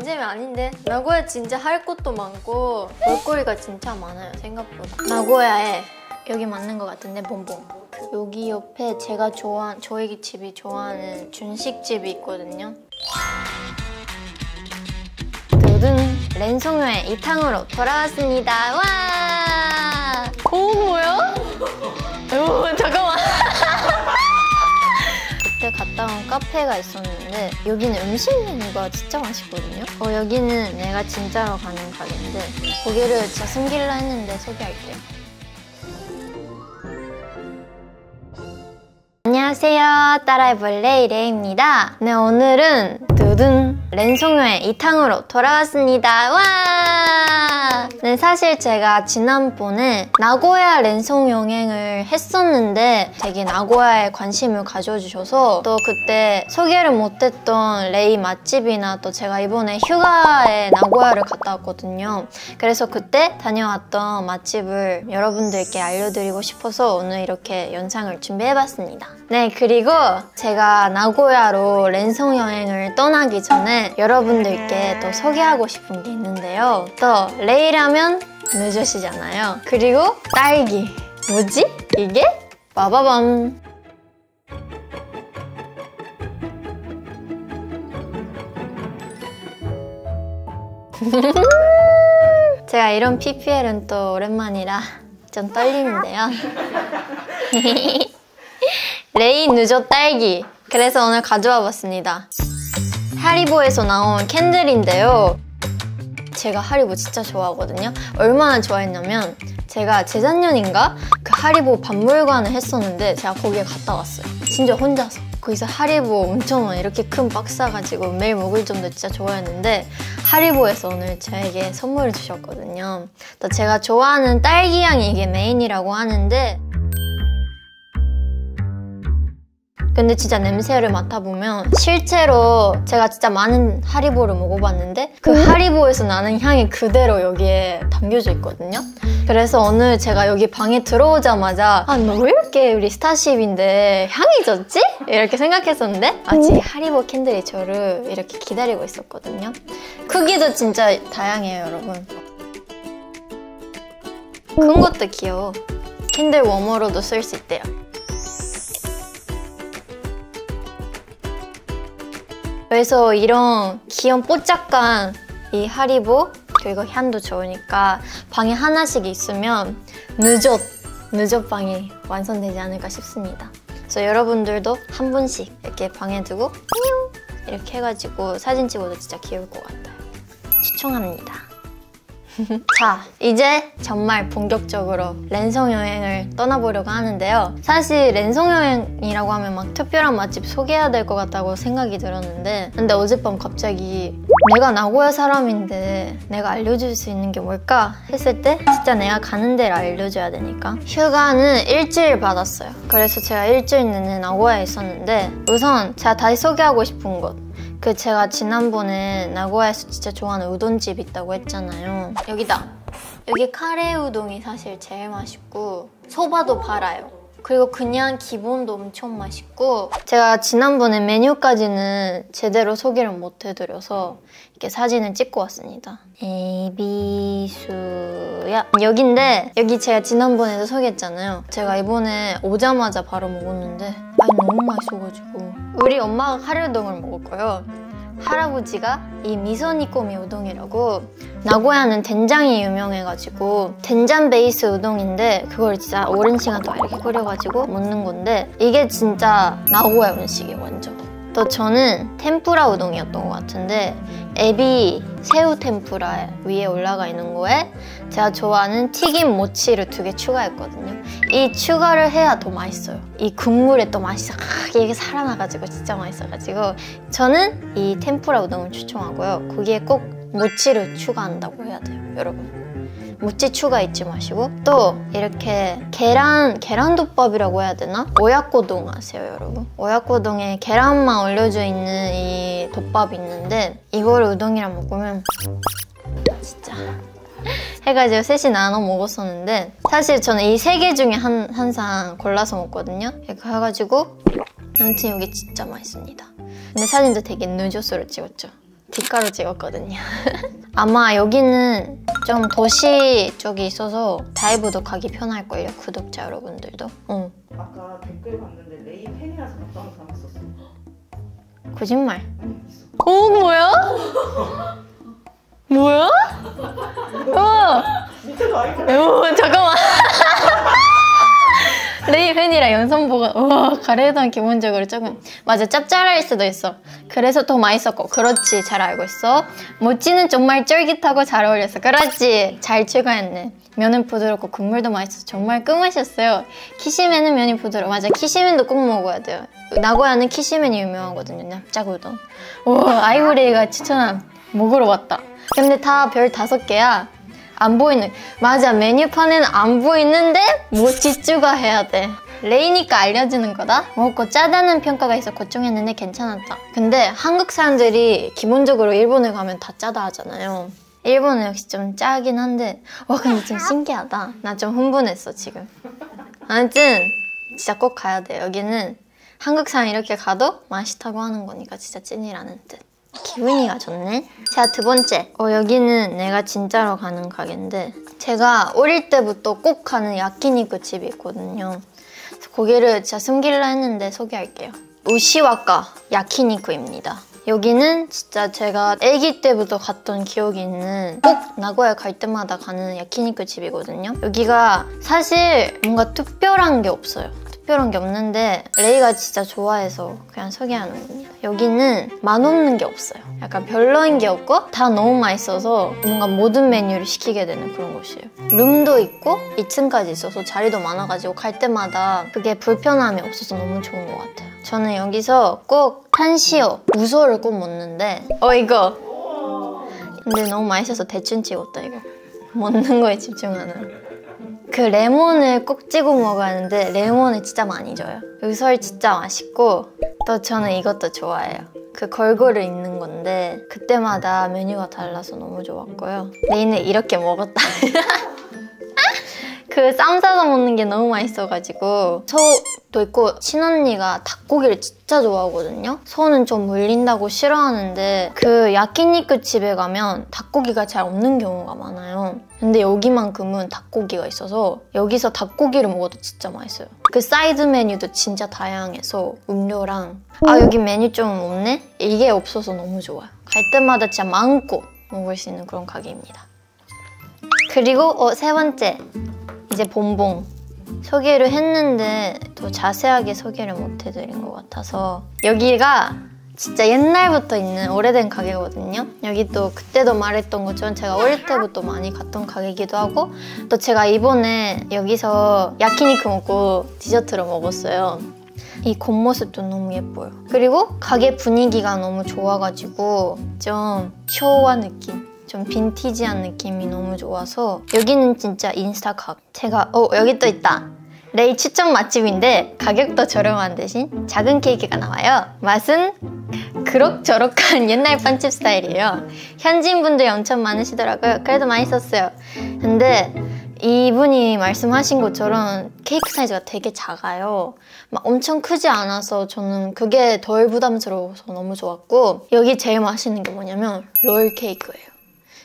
노잼이 아닌데 나고야 진짜 할 것도 많고 볼거리가 진짜 많아요 생각보다. 나고야에 여기 맞는 것 같은데 봄봄 여기 옆에 제가 좋아하는 저희 집이 좋아하는 준식집이 있거든요. 모든 랜송요의 이탕으로 돌아왔습니다. 와! 오 뭐야? 오 잠깐만. 그때 갔다 온 카페가 있었는데 여기는 음식 메뉴가 진짜 맛있거든요. 여기는 내가 진짜로 가는 가게인데 고기를 진짜 숨기려 했는데 소개할게요. 안녕하세요. 따라해볼래 이래입니다. 네, 오늘은 두둔 랜송요의 이탕으로 돌아왔습니다. 와! 네, 사실 제가 지난번에 나고야 랜송 여행을 했었는데 되게 나고야에 관심을 가져주셔서 또 그때 소개를 못했던 레이 맛집이나 또 제가 이번에 휴가에 나고야를 갔다 왔거든요. 그래서 그때 다녀왔던 맛집을 여러분들께 알려드리고 싶어서 오늘 이렇게 영상을 준비해봤습니다. 네, 그리고 제가 나고야로 랜송 여행을 떠나기 전에 여러분들께 또 소개하고 싶은 게 있는데요. 또 레이라면 늦으시잖아요. 그리고 딸기. 뭐지? 이게? 빠바밤. 제가 이런 PPL은 또 오랜만이라 좀 떨리는데요. 레이 누조 딸기. 그래서 오늘 가져와 봤습니다. 하리보에서 나온 캔들인데요. 제가 하리보 진짜 좋아하거든요. 얼마나 좋아했냐면 제가 재작년인가 그 하리보 박물관을 했었는데 제가 거기에 갔다 왔어요. 진짜 혼자서. 거기서 하리보 엄청 이렇게 큰 박스 사가지고 매일 먹을 정도 진짜 좋아했는데 하리보에서 오늘 저에게 선물을 주셨거든요. 또 제가 좋아하는 딸기 향이 이게 메인이라고 하는데 근데 진짜 냄새를 맡아보면 실제로 제가 진짜 많은 하리보를 먹어봤는데 그 하리보에서 나는 향이 그대로 여기에 담겨져 있거든요. 그래서 오늘 제가 여기 방에 들어오자마자 아, 너 왜 이렇게 우리 스타쉽인데 향이 좋지? 이렇게 생각했었는데 아직 하리보 캔들이 저를 이렇게 기다리고 있었거든요. 크기도 진짜 다양해요, 여러분. 큰 것도 귀여워. 캔들 워머로도 쓸 수 있대요. 그래서 이런 귀여운 뽀짝한 이 하리보 그리고 향도 좋으니까 방에 하나씩 있으면 느젓방이 완성되지 않을까 싶습니다. 그래서 여러분들도 한 분씩 이렇게 방에 두고 이렇게 해가지고 사진 찍어도 진짜 귀여울 것 같아요. 추천합니다. 자, 이제 정말 본격적으로 랜송 여행을 떠나보려고 하는데요. 사실 랜송 여행이라고 하면 막 특별한 맛집 소개해야 될 것 같다고 생각이 들었는데 근데 어젯밤 갑자기 내가 나고야 사람인데 내가 알려줄 수 있는 게 뭘까 했을 때 진짜 내가 가는 데를 알려줘야 되니까 휴가는 일주일 받았어요. 그래서 제가 일주일 내내 나고야에 있었는데 우선 제가 다시 소개하고 싶은 곳 제가 지난번에 나고야에서 진짜 좋아하는 우동집 있다고 했잖아요. 여기다. 여기 카레 우동이 사실 제일 맛있고 소바도 팔아요. 그리고 그냥 기본도 엄청 맛있고 제가 지난번에 메뉴까지는 제대로 소개를 못 해드려서 이렇게 사진을 찍고 왔습니다. 에비수야 여긴데 여기 제가 지난번에도 소개했잖아요. 제가 이번에 오자마자 바로 먹었는데 너무 맛있어가지고 우리 엄마가 카레 우동을 먹었고요. 할아버지가 이 미소니꼬미 우동이라고 나고야는 된장이 유명해가지고 된장 베이스 우동인데 그걸 진짜 오랜 시간 동안 이렇게 끓여가지고 먹는 건데 이게 진짜 나고야 음식이에요 완전. 또 저는 템푸라 우동이었던 것 같은데 에비 새우 템푸라 위에 올라가 있는 거에 제가 좋아하는 튀김 모치를 2개 추가했거든요. 이 추가를 해야 더 맛있어요. 이 국물에 또 맛이 이게 살아나가지고 진짜 맛있어가지고 저는 이 템푸라 우동을 추천하고요. 거기에 꼭 모치를 추가한다고 해야 돼요, 여러분. 모찌 추가 잊지 마시고 또 이렇게 계란덮밥이라고 해야 되나? 오야코동 아세요, 여러분? 오야코동에 계란만 올려져 있는 이 덮밥이 있는데 이걸 우동이랑 먹으면 진짜 해가지고 셋이 나눠 먹었었는데 사실 저는 이 3개 중에 한 상 골라서 먹거든요. 이렇게 해가지고 아무튼 여기 진짜 맛있습니다. 근데 사진도 되게 느조스로 찍었죠. 뒷가로 찍었거든요. 아마 여기는 좀 도시 쪽이 있어서 다이브도 가기 편할걸요, 구독자 여러분들도. 아까 댓글 봤는데 레이 팬이라서 어떤 사람 썼어? 거짓말. 오, 뭐야? 뭐야? 밑에도 아이콘. 잠깐만. 레이 팬이랑 연선보가 가래던 기본적으로 조금 맞아, 짭짤할 수도 있어. 그래서 더 맛있었고. 그렇지, 잘 알고 있어. 모찌는 정말 쫄깃하고 잘 어울렸어. 그렇지, 잘 추가했네. 면은 부드럽고 국물도 맛있어서 정말 꿀맛이었어요. 키시멘은 면이 부드러워. 맞아, 키시멘도 꼭 먹어야 돼요. 나고야는 키시멘이 유명하거든요. 납작우동. 아이보리가 추천한 먹으러 왔다. 근데 다 별 5개야. 안 보이는, 맞아, 메뉴판에는 안 보이는데 모찌 추가해야 돼. 레이니까 알려주는 거다? 먹고 짜다는 평가가 있어 걱정했는데 괜찮았다. 근데 한국 사람들이 기본적으로 일본에 가면 다 짜다 하잖아요. 일본은 역시 좀 짜긴 한데 근데 좀 신기하다. 나 좀 흥분했어 지금. 아무튼 진짜 꼭 가야 돼. 여기는 한국 사람 이렇게 가도 맛있다고 하는 거니까 진짜 찐이라는 뜻. 기분이가 좋네. 자, 2번째. 여기는 내가 진짜로 가는 가게인데 제가 어릴 때부터 꼭 가는 야끼니쿠 집이 있거든요. 그래서 거기를 진짜 숨기려 했는데 소개할게요. 우시와카 야키니쿠입니다. 여기는 진짜 제가 아기 때부터 갔던 기억이 있는, 꼭 나고야 갈 때마다 가는 야키니쿠 집이거든요. 여기가 사실 뭔가 특별한 게 없어요. 특별한 게 없는데 레이가 진짜 좋아해서 그냥 소개하는 겁니다. 여기는 맛없는 게 없어요. 약간 별로인 게 없고 다 너무 맛있어서 뭔가 모든 메뉴를 시키게 되는 그런 곳이에요. 룸도 있고 2층까지 있어서 자리도 많아가지고 갈 때마다 그게 불편함이 없어서 너무 좋은 것 같아요. 저는 여기서 꼭 탄시오, 우소를 꼭 먹는데 이거 근데 너무 맛있어서 대충 찍었다 이거. 먹는 거에 집중하는. 그 레몬을 꼭 찍어 먹어야 하는데 레몬을 진짜 많이 줘요. 우설 진짜 맛있고 또 저는 이것도 좋아해요. 그 걸그를 입는 건데 그때마다 메뉴가 달라서 너무 좋았고요. 레이는 이렇게 먹었다. 그 쌈 싸서 먹는 게 너무 맛있어가지고. 소도 있고 친언니가 닭고기를 진짜 좋아하거든요. 소는 좀 물린다고 싫어하는데 그 야끼니쿠 집에 가면 닭고기가 잘 없는 경우가 많아요. 근데 여기만큼은 닭고기가 있어서 여기서 닭고기를 먹어도 진짜 맛있어요. 그 사이드 메뉴도 진짜 다양해서 음료랑 여기 메뉴 좀 없네? 이게 없어서 너무 좋아요. 갈 때마다 진짜 마음껏 먹을 수 있는 그런 가게입니다. 그리고 3번째. 이제 본봉 소개를 했는데 더 자세하게 소개를 못 해드린 것 같아서 여기가 진짜 옛날부터 있는 오래된 가게거든요. 여기 또 그때도 말했던 것처럼 제가 어릴 때부터 많이 갔던 가게이기도 하고 또 제가 이번에 여기서 야키니쿠 먹고 디저트를 먹었어요. 이 겉모습도 너무 예뻐요. 그리고 가게 분위기가 너무 좋아가지고 좀 쇼와 느낌, 좀 빈티지한 느낌이 너무 좋아서 여기는 진짜 인스타각. 제가 여기 또 있다. 레이 추천 맛집인데 가격도 저렴한 대신 작은 케이크가 나와요. 맛은 그럭저럭한 옛날 빵집 스타일이에요. 현지인분들이 엄청 많으시더라고요. 그래도 맛있었어요. 근데 이분이 말씀하신 것처럼 케이크 사이즈가 되게 작아요. 막 엄청 크지 않아서 저는 그게 덜 부담스러워서 너무 좋았고 여기 제일 맛있는 게 뭐냐면 롤 케이크예요.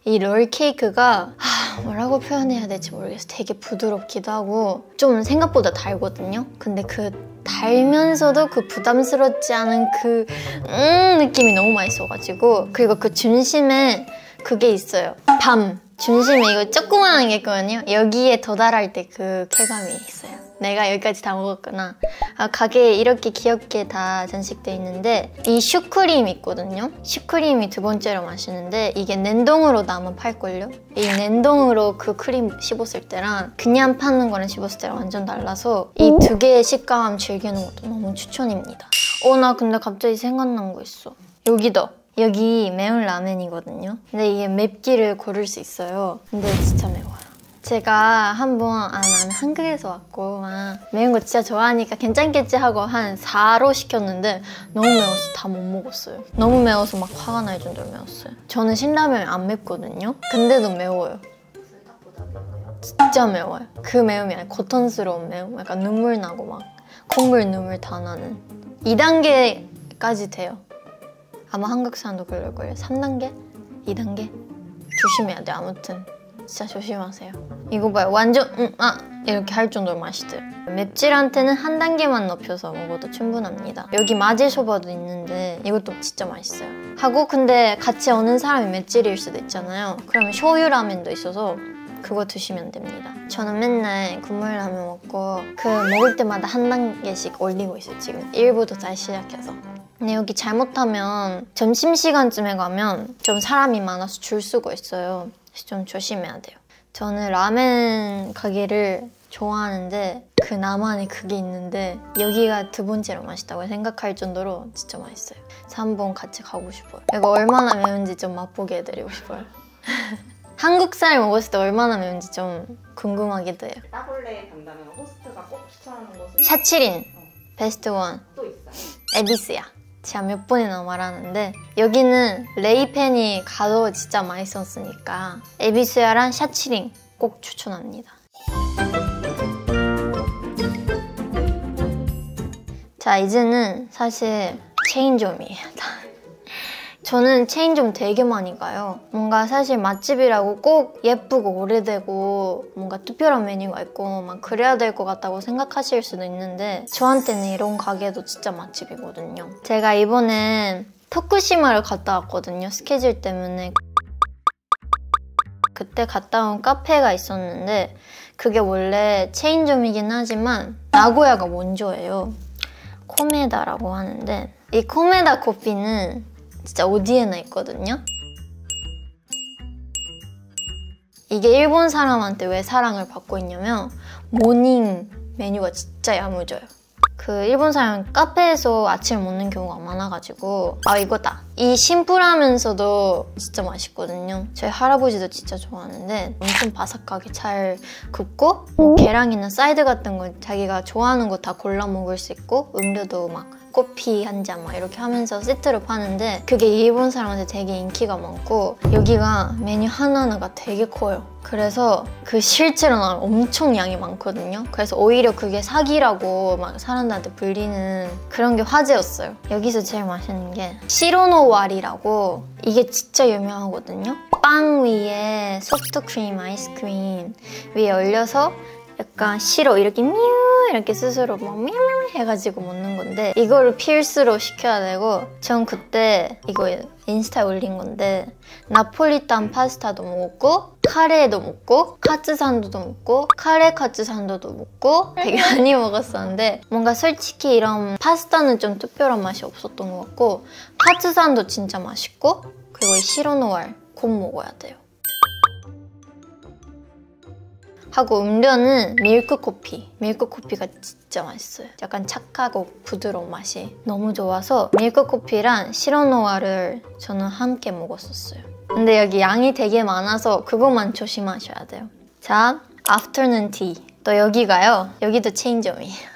이 롤 케이크가 뭐라고 표현해야 될지 모르겠어요. 되게 부드럽기도 하고 좀 생각보다 달거든요. 근데 그 달면서도 그 부담스럽지 않은 그 느낌이 너무 맛있어가지고 그리고 그 중심에 그게 있어요. 밤 중심에 이거 조그만한 게 있거든요. 여기에 도달할 때 그 쾌감이 있어요. 내가 여기까지 다 먹었구나. 가게에 이렇게 귀엽게 다 전시돼 있는데 이 슈크림 있거든요. 슈크림이 2번째로 맛있는데 이게 냉동으로 나면 팔걸요? 이 냉동으로 그 크림 씹었을 때랑 그냥 파는 거랑 씹었을 때랑 완전 달라서 이 2개의 식감 즐기는 것도 너무 추천입니다. 나 근데 갑자기 생각난 거 있어. 여기 매운 라멘이거든요. 근데 이게 맵기를 고를 수 있어요. 근데 진짜 매워요. 제가 한번 나는 한국에서 왔고 매운 거 진짜 좋아하니까 괜찮겠지 하고 한 4로 시켰는데 너무 매워서 다 못 먹었어요. 너무 매워서 막 화가 날 정도로 매웠어요. 저는 신라면 안 맵거든요. 근데도 매워요. 진짜 매워요. 그 매움이 아니라 고통스러운 매움. 약간 눈물 나고 막 콧물 눈물 다 나는 2단계까지 돼요. 아마 한국 사람도 그럴걸요. 3단계? 2단계? 조심해야 돼. 아무튼 진짜 조심하세요. 이거 봐요. 완전 이렇게 할 정도로 맛있대요. 맵찔한테는 한 단계만 높여서 먹어도 충분합니다. 여기 마제소바도 있는데 이것도 진짜 맛있어요. 하고 근데 같이 오는 사람이 맵찔일 수도 있잖아요. 그러면 쇼유 라면도 있어서 그거 드시면 됩니다. 저는 맨날 국물 라면 먹고 그 먹을 때마다 한 단계씩 올리고 있어요. 지금 1부터 다시 시작해서. 근데 여기 잘못하면 점심시간쯤에 가면 좀 사람이 많아서 줄 수가 있어요. 그래서 좀 조심해야 돼요. 저는 라멘 가게를 좋아하는데 그 나만의 그게 있는데 여기가 두 번째로 맛있다고 생각할 정도로 진짜 맛있어요. 그래서 한번 같이 가고 싶어요. 이거 얼마나 매운지 좀 맛보게 해드리고 싶어요. 한국 살 먹었을 때 얼마나 매운지 좀 궁금하기도 해요. 따블레에 간다면 호스트가 꼭 추천하는 곳은? 샤치린 베스트 원. 또 있어요? 에비스야. 제가 몇 번이나 말하는데 여기는 레이펜이 가도 진짜 맛있었으니까 에비스야랑 샤치링 꼭 추천합니다. 자, 이제는 사실 체인점이에요. 저는 체인점 되게 많이 가요. 뭔가 사실 맛집이라고 꼭 예쁘고 오래되고 뭔가 특별한 메뉴가 있고 막 그래야 될 것 같다고 생각하실 수도 있는데 저한테는 이런 가게도 진짜 맛집이거든요. 제가 이번에 토쿠시마를 갔다 왔거든요. 스케줄 때문에. 그때 갔다 온 카페가 있었는데 그게 원래 체인점이긴 하지만 나고야가 원조예요. 코메다라고 하는데 이 코메다 커피는 진짜 어디에나 있거든요. 이게 일본 사람한테 왜 사랑을 받고 있냐면 모닝 메뉴가 진짜 야무져요. 그 일본 사람 카페에서 아침을 먹는 경우가 많아가지고 아 이거다. 이 심플하면서도 진짜 맛있거든요. 저희 할아버지도 진짜 좋아하는데 엄청 바삭하게 잘 굽고 뭐 계란이나 사이드 같은 거 자기가 좋아하는 거 다 골라 먹을 수 있고 음료도 막 커피 한 잔 막 이렇게 하면서 세트로 파는데 그게 일본 사람한테 되게 인기가 많고 여기가 메뉴 하나하나가 되게 커요. 그래서 그 실제로는 엄청 양이 많거든요. 그래서 오히려 그게 사기라고 막 사람들한테 불리는 그런 게 화제였어요. 여기서 제일 맛있는 게 시로노와리라고 이게 진짜 유명하거든요. 빵 위에 소프트크림, 아이스크림 위에 올려서 약간 시로 이렇게 뮤 이렇게 스스로 막 뮤 해가지고 먹는 건데 이거를 필수로 시켜야 되고 전 그때 이거 인스타에 올린 건데 나폴리탄 파스타도 먹고 카레도 먹고 카츠산도도 먹고 카레 카츠산도도 먹고 되게 많이 먹었었는데 뭔가 솔직히 이런 파스타는 좀 특별한 맛이 없었던 것 같고 카츠산도 진짜 맛있고 그리고 이 시로노왈 곧 먹어야 돼요. 하고 음료는 밀크커피. 밀크커피가 진짜 맛있어요. 약간 착하고 부드러운 맛이 너무 좋아서 밀크커피랑 시로노와를 저는 함께 먹었었어요. 근데 여기 양이 되게 많아서 그것만 조심하셔야 돼요. 자, afternoon tea. 또 여기가요. 여기도 체인점이에요.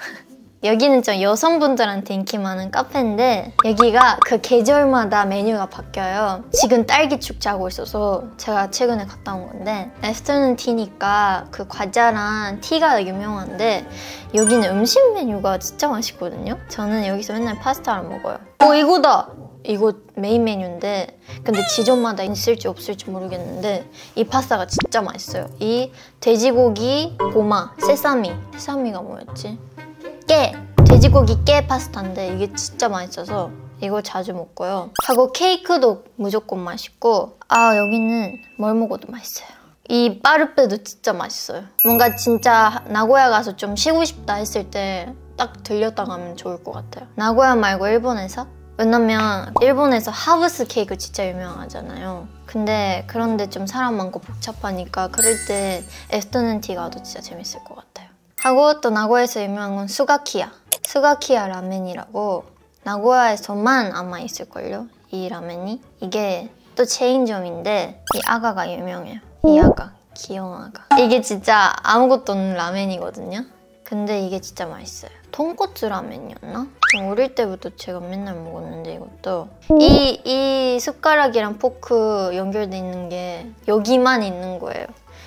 여기는 좀 여성분들한테 인기 많은 카페인데 여기가 그 계절마다 메뉴가 바뀌어요. 지금 딸기 축제하고 있어서 제가 최근에 갔다 온 건데 애프터눈 티니까 그 과자랑 티가 유명한데 여기는 음식 메뉴가 진짜 맛있거든요. 저는 여기서 맨날 파스타를 먹어요. 이거다! 이거 메인 메뉴인데 근데 지점마다 있을지 없을지 모르겠는데 이 파스타가 진짜 맛있어요. 이 돼지고기 고마, 세사미가 뭐였지? 깨! 돼지고기 깨 파스타인데 이게 진짜 맛있어서 이거 자주 먹고요. 하고 케이크도 무조건 맛있고 여기는 뭘 먹어도 맛있어요. 이 빠르빼도 진짜 맛있어요. 뭔가 진짜 나고야 가서 좀 쉬고 싶다 했을 때 딱 들렸다 가면 좋을 것 같아요. 나고야 말고 일본에서? 왜냐면 일본에서 하우스 케이크 진짜 유명하잖아요. 근데 그런데 좀 사람 많고 복잡하니까 그럴 때 애프터눈 티 가도 진짜 재밌을 것 같아요. 하고 또 나고야에서 유명한 건 스가키야 라멘이라고 나고야에서만 아마 있을걸요? 이 라멘이. 이게 또 체인점인데 이 아가가 유명해요. 이 아가, 귀여운 아가. 이게 진짜 아무것도 없는 라멘이거든요. 근데 이게 진짜 맛있어요. 돈코츠 라멘이었나? 어릴 때부터 제가 맨날 먹었는데 이것도 이 숟가락이랑 포크 연결돼 있는 게 여기만 있는 거예요.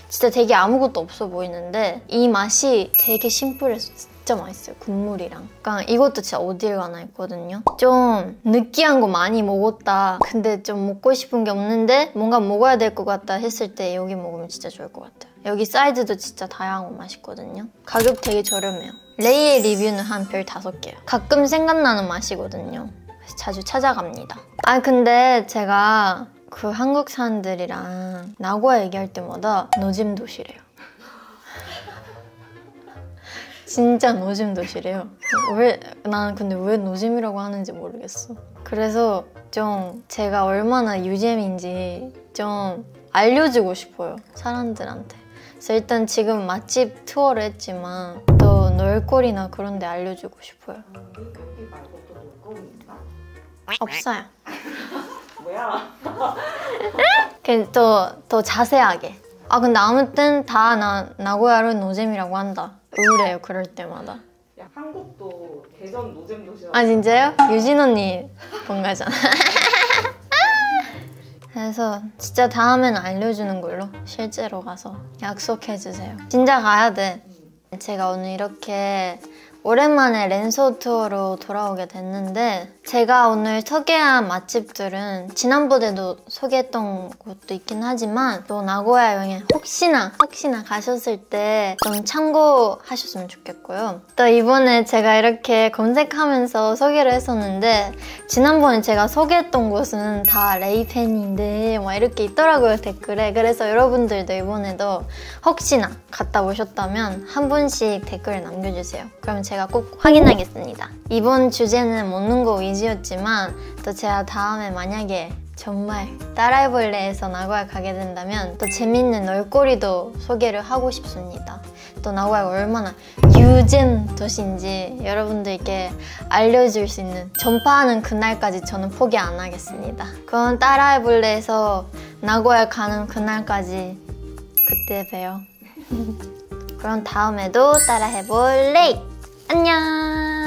진짜 되게 아무것도 없어 보이는데 이 맛이 되게 심플해서 진짜 맛있어요. 국물이랑. 그러니까 이것도 진짜 어딜 가나 있거든요. 좀 느끼한 거 많이 먹었다. 근데 좀 먹고 싶은 게 없는데 뭔가 먹어야 될 것 같다 했을 때 여기 먹으면 진짜 좋을 것 같아요. 여기 사이즈도 진짜 다양하고 맛있거든요. 가격 되게 저렴해요. 레이의 리뷰는 한 별 5개요. 가끔 생각나는 맛이거든요. 그래서 자주 찾아갑니다. 아 근데 제가 그 한국 사람들이랑 나고야 얘기할 때마다 노잼 도시래요. 진짜 노잼 도시래요. 나는 근데 왜 노잼이라고 하는지 모르겠어. 그래서 좀 제가 얼마나 유잼인지 좀 알려주고 싶어요, 사람들한테. 그래서 일단 지금 맛집 투어를 했지만 또 놀거리나 그런 데 알려주고 싶어요. 여기 말고 또 놀거리 있나? 없어요. 뭐야? 더 자세하게. 아 근데 아무튼 다 나고야를 노잼이라고 한다. 우울해요, 그럴 때마다. 야, 한국도 대전 노잼 도시라고. 아 진짜요? 유진 언니 본가잖아. 그래서 진짜 다음엔 알려주는 걸로 실제로 가서 약속해주세요. 진짜 가야 돼. 제가 오늘 이렇게 오랜만에 랜서 투어로 돌아오게 됐는데 제가 오늘 소개한 맛집들은 지난번에도 소개했던 곳도 있긴 하지만 또 나고야 여행 혹시나 가셨을 때 좀 참고하셨으면 좋겠고요. 또 이번에 제가 이렇게 검색하면서 소개를 했었는데 지난번에 제가 소개했던 곳은 다 레이 팬인데 막 이렇게 있더라고요, 댓글에. 그래서 여러분들도 이번에도 혹시나 갔다 오셨다면 한 분씩 댓글을 남겨주세요. 그럼 제가 꼭 확인하겠습니다. 이번 주제는 먹는 거 위주였지만 또 제가 다음에 만약에 정말 따라해볼래에서 나고야 가게 된다면 또 재밌는 놀거리도 소개를 하고 싶습니다. 또 나고야가 얼마나 유잼 도시인지 여러분들께 알려줄 수 있는, 전파하는 그날까지 저는 포기 안 하겠습니다. 그건 따라해볼래에서 나고야 가는 그날까지 그때 봬요. 그럼 다음에도 따라해볼래! 안녕!